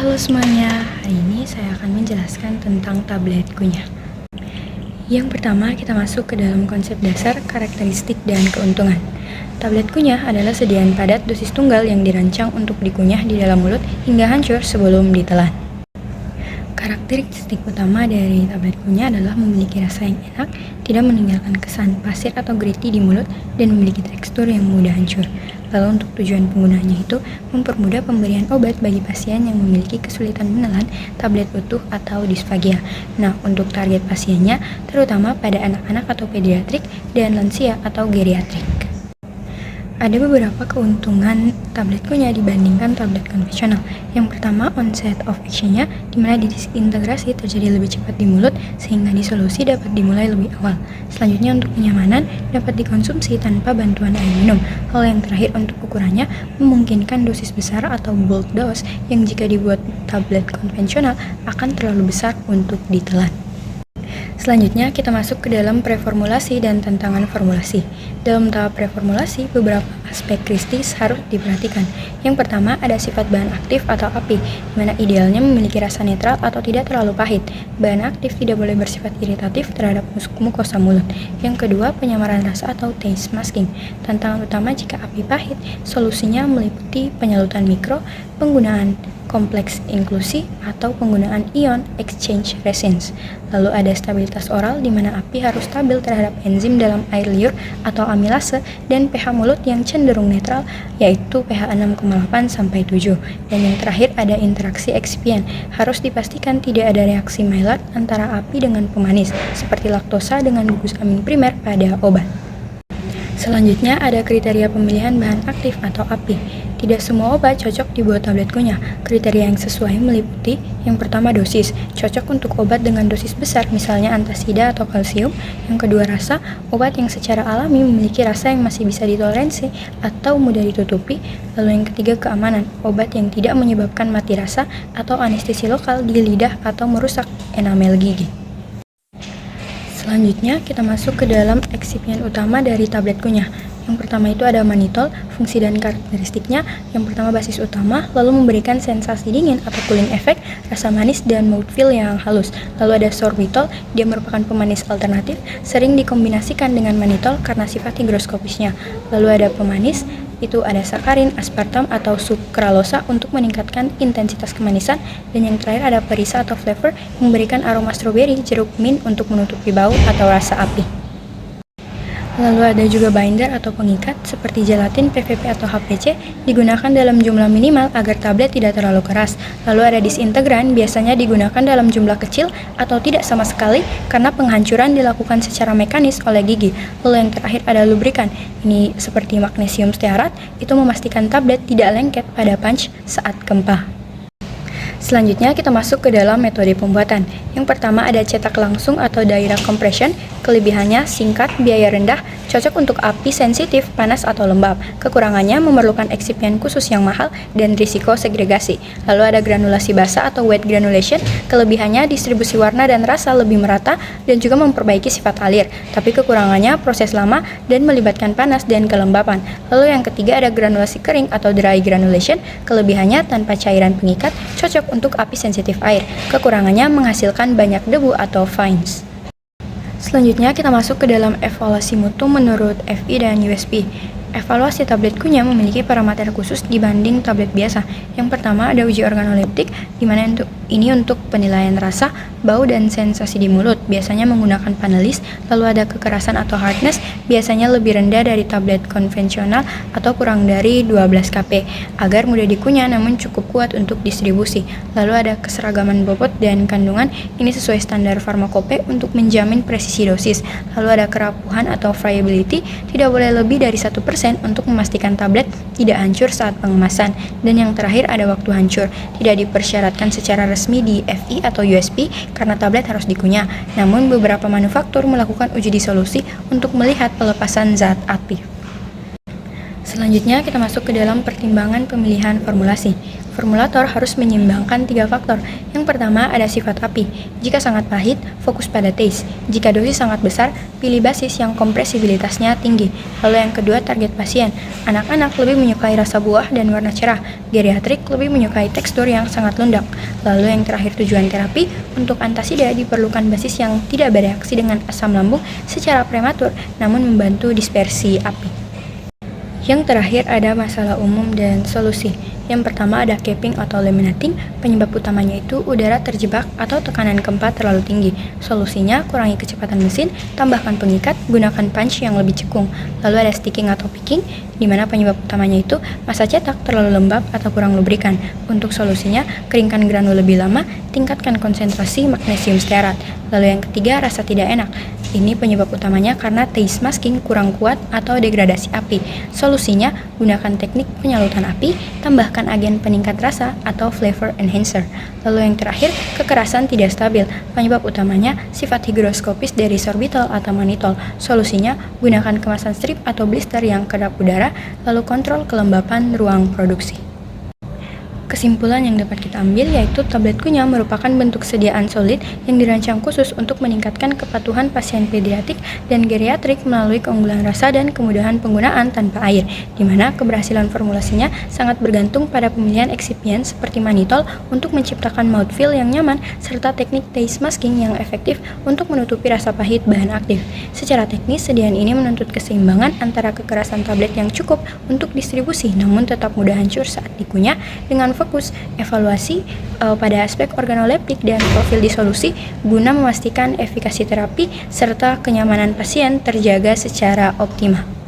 Halo semuanya, hari ini saya akan menjelaskan tentang tablet kunyah. Yang pertama, kita masuk ke dalam konsep dasar, karakteristik, dan keuntungan. Tablet kunyah adalah sediaan padat dosis tunggal yang dirancang untuk dikunyah di dalam mulut hingga hancur sebelum ditelan. Karakteristik utama dari tablet kunyah adalah memiliki rasa yang enak, tidak meninggalkan kesan pasir atau gritty di mulut, dan memiliki tekstur yang mudah hancur. Lalu untuk tujuan penggunaannya itu mempermudah pemberian obat bagi pasien yang memiliki kesulitan menelan tablet utuh atau disfagia. Nah, untuk target pasiennya terutama pada anak-anak atau pediatrik dan lansia atau geriatrik. Ada beberapa keuntungan tablet kunyah dibandingkan tablet konvensional. Yang pertama, onset of action-nya, di mana disintegrasi terjadi lebih cepat di mulut sehingga disolusi dapat dimulai lebih awal. Selanjutnya, untuk kenyamanan, dapat dikonsumsi tanpa bantuan air minum. Hal yang terakhir, untuk ukurannya, memungkinkan dosis besar atau bulk dose yang jika dibuat tablet konvensional akan terlalu besar untuk ditelan. Selanjutnya, kita masuk ke dalam preformulasi dan tantangan formulasi. Dalam tahap preformulasi, beberapa aspek kritis harus diperhatikan. Yang pertama, ada sifat bahan aktif atau api, di mana idealnya memiliki rasa netral atau tidak terlalu pahit. Bahan aktif tidak boleh bersifat iritatif terhadap mukosa mulut. Yang kedua, penyamaran rasa atau taste masking. Tantangan utama jika api pahit, solusinya meliputi penyalutan mikro, penggunaan kompleks inklusi, atau penggunaan ion exchange resins. Lalu ada stabilitas oral di mana api harus stabil terhadap enzim dalam air liur atau amilase, dan pH mulut yang cenderung netral yaitu pH 6,8 sampai 7. Dan yang terakhir ada interaksi eksipien. Harus dipastikan tidak ada reaksi Maillard antara api dengan pemanis seperti laktosa dengan gugus amin primer pada obat. Selanjutnya ada kriteria pemilihan bahan aktif atau api. Tidak semua obat cocok dibuat tablet kunyah. Kriteria yang sesuai meliputi yang pertama dosis, cocok untuk obat dengan dosis besar misalnya antasida atau kalsium. Yang kedua rasa, obat yang secara alami memiliki rasa yang masih bisa ditoleransi atau mudah ditutupi. Lalu yang ketiga keamanan, obat yang tidak menyebabkan mati rasa atau anestesi lokal di lidah atau merusak enamel gigi. Selanjutnya kita masuk ke dalam eksipien utama dari tablet kunyah. Yang pertama itu ada mannitol, fungsi dan karakteristiknya. Yang pertama basis utama, lalu memberikan sensasi dingin atau cooling effect, rasa manis dan mouthfeel yang halus. Lalu ada sorbitol, dia merupakan pemanis alternatif, sering dikombinasikan dengan mannitol karena sifat higroskopisnya. Lalu ada pemanis, itu ada sakarin, aspartam atau sukralosa untuk meningkatkan intensitas kemanisan. Dan yang terakhir ada perisa atau flavor yang memberikan aroma stroberi, jeruk, mint untuk menutupi bau atau rasa api. Lalu ada juga binder atau pengikat seperti gelatin, PVP atau HPC digunakan dalam jumlah minimal agar tablet tidak terlalu keras. Lalu ada disintegran, biasanya digunakan dalam jumlah kecil atau tidak sama sekali karena penghancuran dilakukan secara mekanis oleh gigi. Lalu yang terakhir ada lubrikan. Ini seperti magnesium stearat, itu memastikan tablet tidak lengket pada punch saat gempa. Selanjutnya kita masuk ke dalam metode pembuatan. Yang pertama ada cetak langsung atau direct compression. Kelebihannya singkat, biaya rendah, cocok untuk api sensitif, panas atau lembab. Kekurangannya memerlukan eksipien khusus yang mahal dan risiko segregasi. Lalu ada granulasi basah atau wet granulation. Kelebihannya distribusi warna dan rasa lebih merata dan juga memperbaiki sifat alir. Tapi kekurangannya proses lama dan melibatkan panas dan kelembapan. Lalu yang ketiga ada granulasi kering atau dry granulation. Kelebihannya tanpa cairan pengikat, cocok untuk api sensitif air. Kekurangannya menghasilkan banyak debu atau fines. Selanjutnya kita masuk ke dalam evaluasi mutu menurut FI dan USP. Evaluasi tablet kunyah memiliki parameter khusus dibanding tablet biasa. Yang pertama ada uji organoleptik, di mana ini untuk penilaian rasa, bau, dan sensasi di mulut. Biasanya menggunakan panelis. Lalu ada kekerasan atau hardness, biasanya lebih rendah dari tablet konvensional atau kurang dari 12 kp, agar mudah dikunyah namun cukup kuat untuk distribusi. Lalu ada keseragaman bobot dan kandungan, ini sesuai standar farmakope untuk menjamin presisi dosis. Lalu ada kerapuhan atau friability, tidak boleh lebih dari 1% untuk memastikan tablet tidak hancur saat pengemasan. Dan yang terakhir ada waktu hancur, tidak dipersyaratkan secara resmi di FI atau USP karena tablet harus dikunyah. Namun beberapa manufaktur melakukan uji disolusi untuk melihat pelepasan zat aktif. Selanjutnya, kita masuk ke dalam pertimbangan pemilihan formulasi. Formulator harus menyeimbangkan 3 faktor. Yang pertama ada sifat api. Jika sangat pahit, fokus pada taste. Jika dosis sangat besar, pilih basis yang kompresibilitasnya tinggi. Lalu yang kedua, target pasien. Anak-anak lebih menyukai rasa buah dan warna cerah. Geriatrik lebih menyukai tekstur yang sangat lunak. Lalu yang terakhir, tujuan terapi. Untuk antasida diperlukan basis yang tidak bereaksi dengan asam lambung secara prematur, namun membantu dispersi api. Yang terakhir ada masalah umum dan solusi. Yang pertama ada capping atau laminating. Penyebab utamanya itu udara terjebak atau tekanan keempat terlalu tinggi. Solusinya kurangi kecepatan mesin, tambahkan pengikat, gunakan punch yang lebih cekung. Lalu ada sticking atau picking, di mana penyebab utamanya itu massa cetak terlalu lembab atau kurang lubrikan. Untuk solusinya, keringkan granul lebih lama, tingkatkan konsentrasi magnesium stearat. Lalu yang ketiga, rasa tidak enak. Ini penyebab utamanya karena taste masking kurang kuat atau degradasi api. Solusinya, gunakan teknik penyalutan api, tambahkan agen peningkat rasa atau flavor enhancer. Lalu yang terakhir, kekerasan tidak stabil. Penyebab utamanya sifat higroskopis dari sorbitol atau mannitol. Solusinya, gunakan kemasan strip atau blister yang kedap udara, lalu kontrol kelembapan ruang produksi. Kesimpulan yang dapat kita ambil yaitu tablet kunyah merupakan bentuk sediaan solid yang dirancang khusus untuk meningkatkan kepatuhan pasien pediatrik dan geriatrik melalui keunggulan rasa dan kemudahan penggunaan tanpa air, di mana keberhasilan formulasinya sangat bergantung pada pemilihan eksipien seperti mannitol untuk menciptakan mouthfeel yang nyaman serta teknik taste masking yang efektif untuk menutupi rasa pahit bahan aktif. Secara teknis, sediaan ini menuntut keseimbangan antara kekerasan tablet yang cukup untuk distribusi namun tetap mudah hancur saat dikunyah dengan fokus evaluasi pada aspek organoleptik dan profil disolusi guna memastikan efikasi terapi serta kenyamanan pasien terjaga secara optimal.